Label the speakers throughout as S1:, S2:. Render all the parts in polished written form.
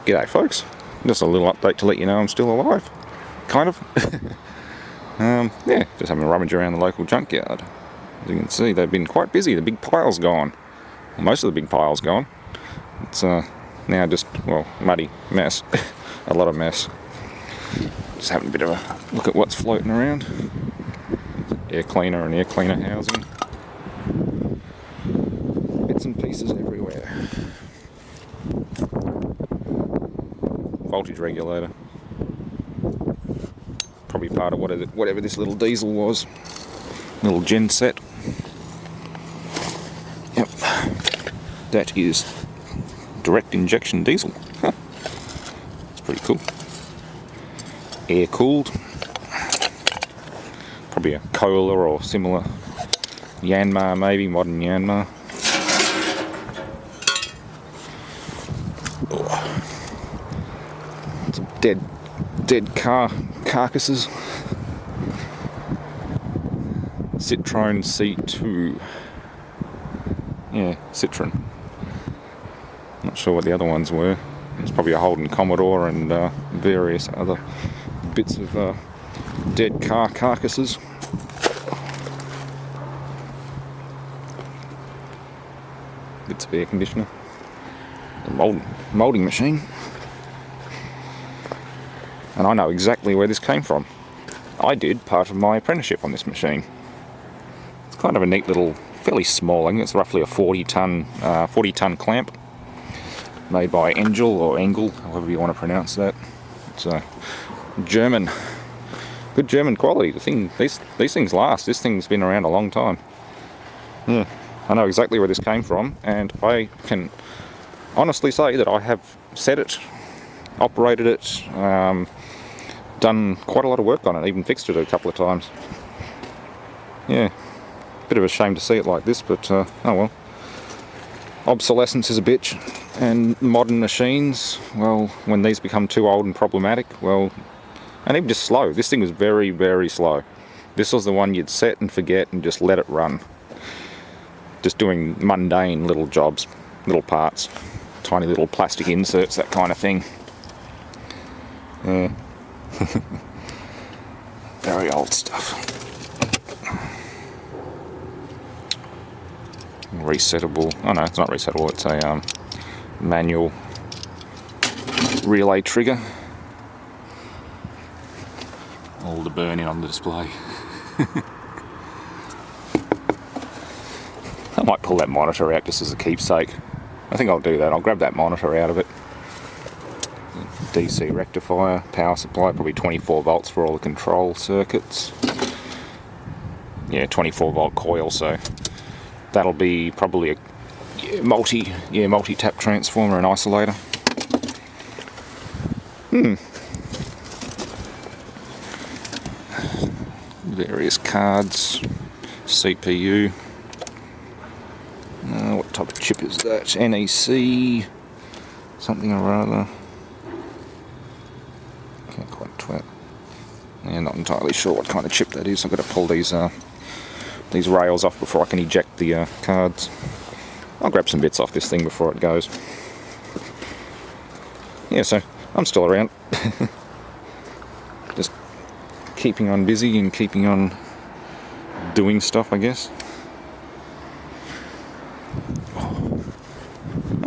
S1: G'day folks, just a little update to let you know I'm still alive, kind of. Yeah, just having a rummage around the local junkyard. As you can see, they've been quite busy. The big pile's gone, well, most of the big pile's gone. It's now just, well, muddy mess, a lot of mess. Just having a bit of a look at what's floating around. Air cleaner and air cleaner housing. Bits and pieces everywhere. Voltage regulator. Probably part of whatever this little diesel was. Little gen set. Yep. That is direct injection diesel. Huh. It's pretty cool. Air cooled. Probably a Kohler or similar Yanmar, maybe modern Yanmar. Some dead car carcasses. Citroen C2. Yeah, Citroen. Not sure what the other ones were. It's probably a Holden Commodore and various other bits of dead car carcasses. Bits of air conditioner. A moulding machine. And I know exactly where this came from. I did part of my apprenticeship on this machine. It's kind of a neat little, fairly small, I think it's roughly a 40 ton clamp. Made by Engel or Engel, however you want to pronounce that. It's German. Good German quality. These things last. This thing's been around a long time. Yeah, I know exactly where this came from, and I can honestly say that I have set it, operated it, done quite a lot of work on it, even fixed it a couple of times. Yeah, bit of a shame to see it like this, but oh well. Obsolescence is a bitch, and modern machines, well, when these become too old and problematic, well, and even just slow. This thing was very, very slow. This was the one you'd set and forget and just let it run. Just doing mundane little jobs, little parts, tiny little plastic inserts, that kind of thing. Yeah. Very old stuff. Resettable. Oh no, it's not resettable, it's a manual relay trigger. All the burning on the display. I might pull that monitor out just as a keepsake. I think I'll do that. I'll grab that monitor out of it. DC rectifier, power supply, probably 24 volts for all the control circuits. Yeah, 24 volt coil, so that'll be probably a multi-tap transformer and isolator. Various cards, CPU. What type of chip is that? NEC something or other. Can't quite twat. Yeah, not entirely sure what kind of chip that is. I've got to pull these rails off before I can eject the cards. I'll grab some bits off this thing before it goes. Yeah, so I'm still around. Just keeping on busy and keeping on doing stuff, I guess.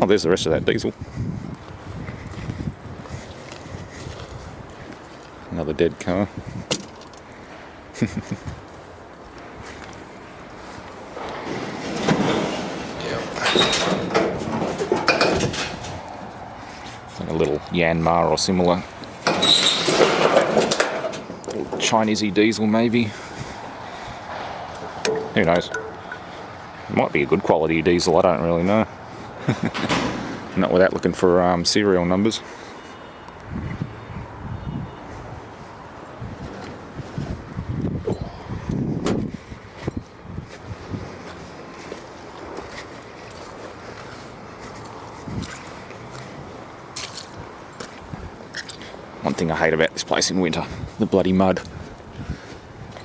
S1: Oh, there's the rest of that diesel. Another dead car. Like a little Yanmar or similar. Little Chinesey diesel maybe. Who knows? It might be a good quality diesel, I don't really know. Not without looking for serial numbers. One thing I hate about this place in winter, the bloody mud.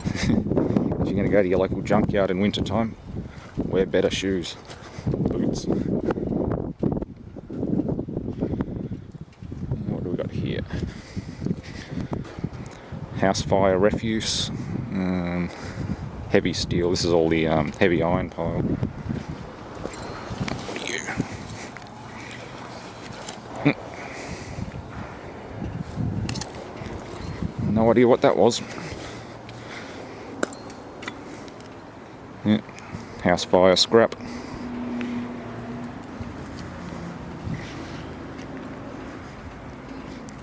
S1: If you're going to go to your local junkyard in winter time, wear better shoes, boots. here? House fire refuse, heavy steel. This is all the heavy iron pile. No idea what that was. Yeah, house fire scrap.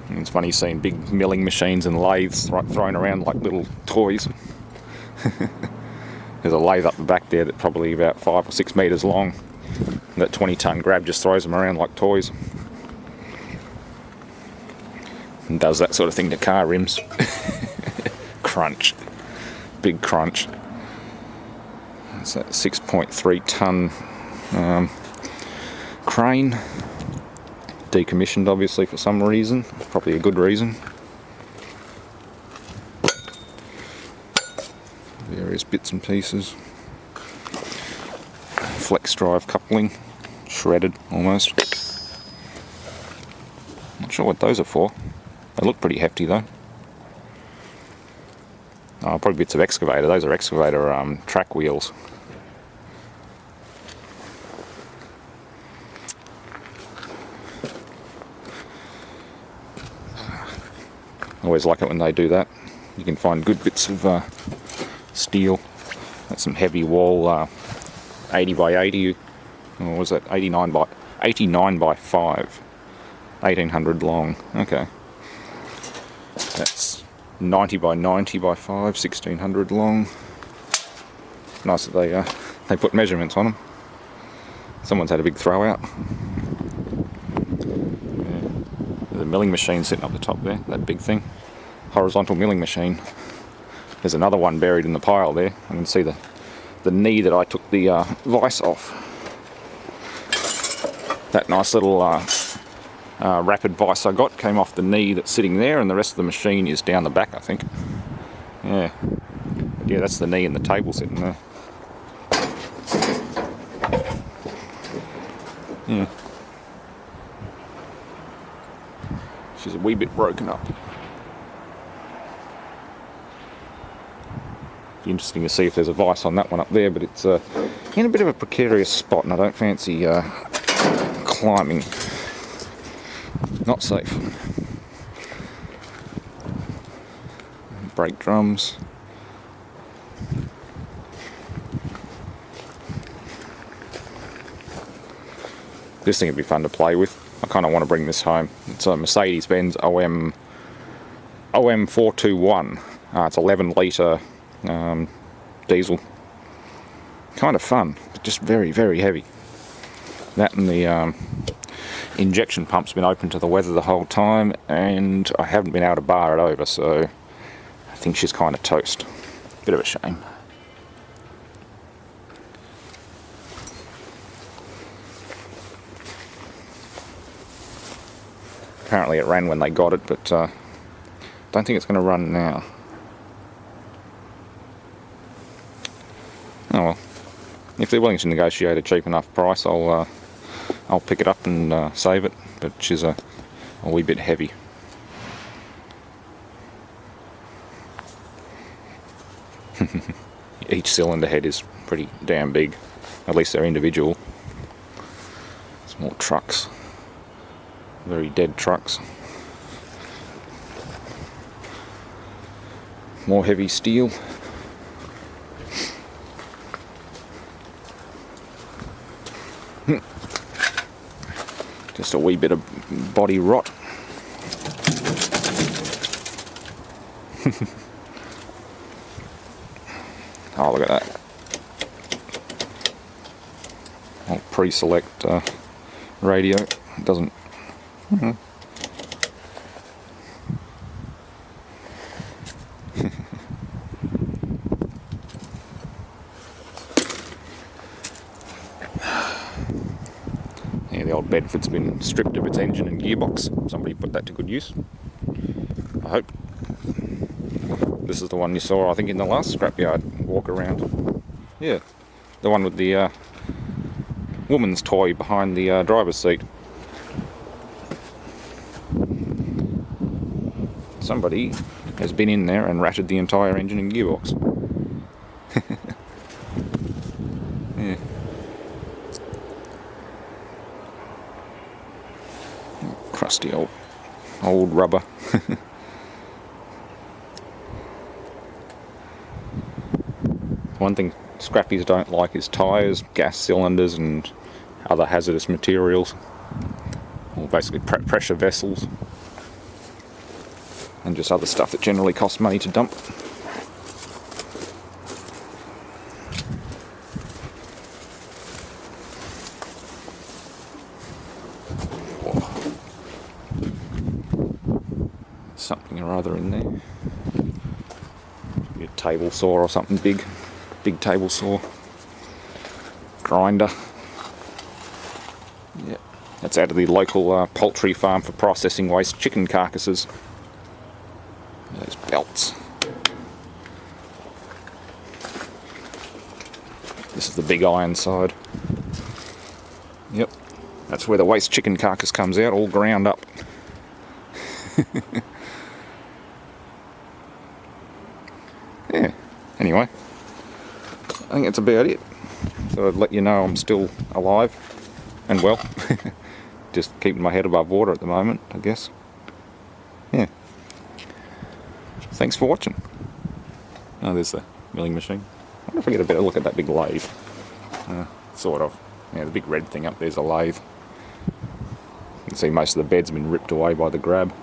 S1: It's funny seeing big milling machines and lathes thrown around like little toys. There's a lathe up the back there that's probably about 5 or 6 metres long. That 20-ton grab just throws them around like toys. And does that sort of thing to car rims. Crunch. Big crunch. It's that 6.3 tonne crane. Decommissioned obviously for some reason, probably a good reason. Various bits and pieces. Flex drive coupling, shredded almost. Not sure what those are for. They look pretty hefty though. Oh, probably bits of excavator. Those are excavator track wheels. Always like it when they do that. You can find good bits of steel. That's some heavy wall, 80 by 80, or was that 89 by 5, 1800 long. Okay, that's 90 by 90 by 5, 1600 long. Nice that they put measurements on them. Someone's had a big throwout. There's a milling machine sitting up the top there, that big thing. Horizontal milling machine. There's another one buried in the pile there. I can see the knee that I took the vise off. That nice little rapid vise I got came off the knee that's sitting there, and the rest of the machine is down the back, I think. Yeah. But yeah, that's the knee and the table sitting there. Yeah. She's a wee bit broken up. Be interesting to see if there's a vise on that one up there, but it's in a bit of a precarious spot, and I don't fancy climbing. Not safe. Brake drums. This thing would be fun to play with. I kind of want to bring this home. It's a Mercedes-Benz OM421. It's 11 litre diesel. Kind of fun, but just very, very heavy. That and the injection pump's been open to the weather the whole time, and I haven't been able to bar it over, so I think she's kind of toast. Bit of a shame. Apparently it ran when they got it, but don't think it's going to run now. Oh well, if they're willing to negotiate a cheap enough price, I'll pick it up and save it, but she's a wee bit heavy. Each cylinder head is pretty damn big, at least they're individual. Small trucks. Very dead trucks. More heavy steel. Just a wee bit of body rot. Oh, look at that. I'll pre-select radio. It doesn't. Yeah, the old Bedford's been stripped of its engine and gearbox. Somebody put that to good use, I hope. This is the one you saw, I think, in the last scrapyard walk around. Yeah, the one with the woman's toy behind the driver's seat. somebody has been in there and ratted the entire engine and gearbox. Yeah. Crusty old rubber. One thing scrappies don't like is tyres, gas cylinders and other hazardous materials, or basically pressure vessels and just other stuff that generally costs money to dump. Something or other in there. Maybe a table saw or something big table saw. Grinder. Yeah, that's out of the local poultry farm for processing waste chicken carcasses. Those belts. This is the big iron side. Yep, that's where the waste chicken carcass comes out, all ground up. Yeah, anyway, I think that's about it. So I'd let you know I'm still alive and well. Just keeping my head above water at the moment, I guess. Yeah. Thanks for watching. Oh, there's the milling machine. I wonder if I get a better look at that big lathe. Sort of. Yeah, the big red thing up there's a lathe. You can see most of the bed's been ripped away by the grab.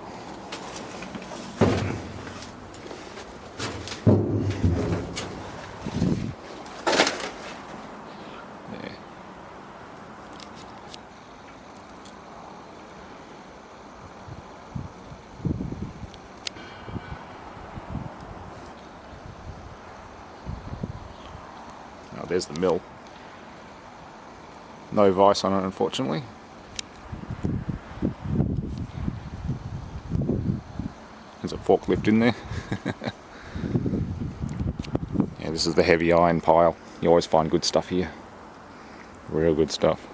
S1: Oh, there's the mill. No vice on it, unfortunately. There's a forklift in there. Yeah, this is the heavy iron pile. You always find good stuff here. Real good stuff.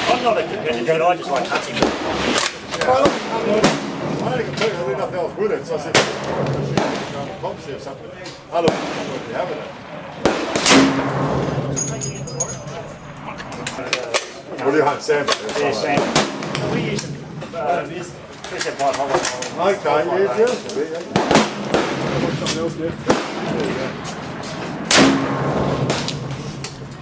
S2: I'm not a competitor, I just like hunting.
S3: I had a computer, I did nothing else with it, so I said, on the property or something. I looked at the having it. What do you hunt, salmon?
S2: Yeah, salmon. We use this. Okay,
S3: Okay, yeah, something else, yeah. There you go.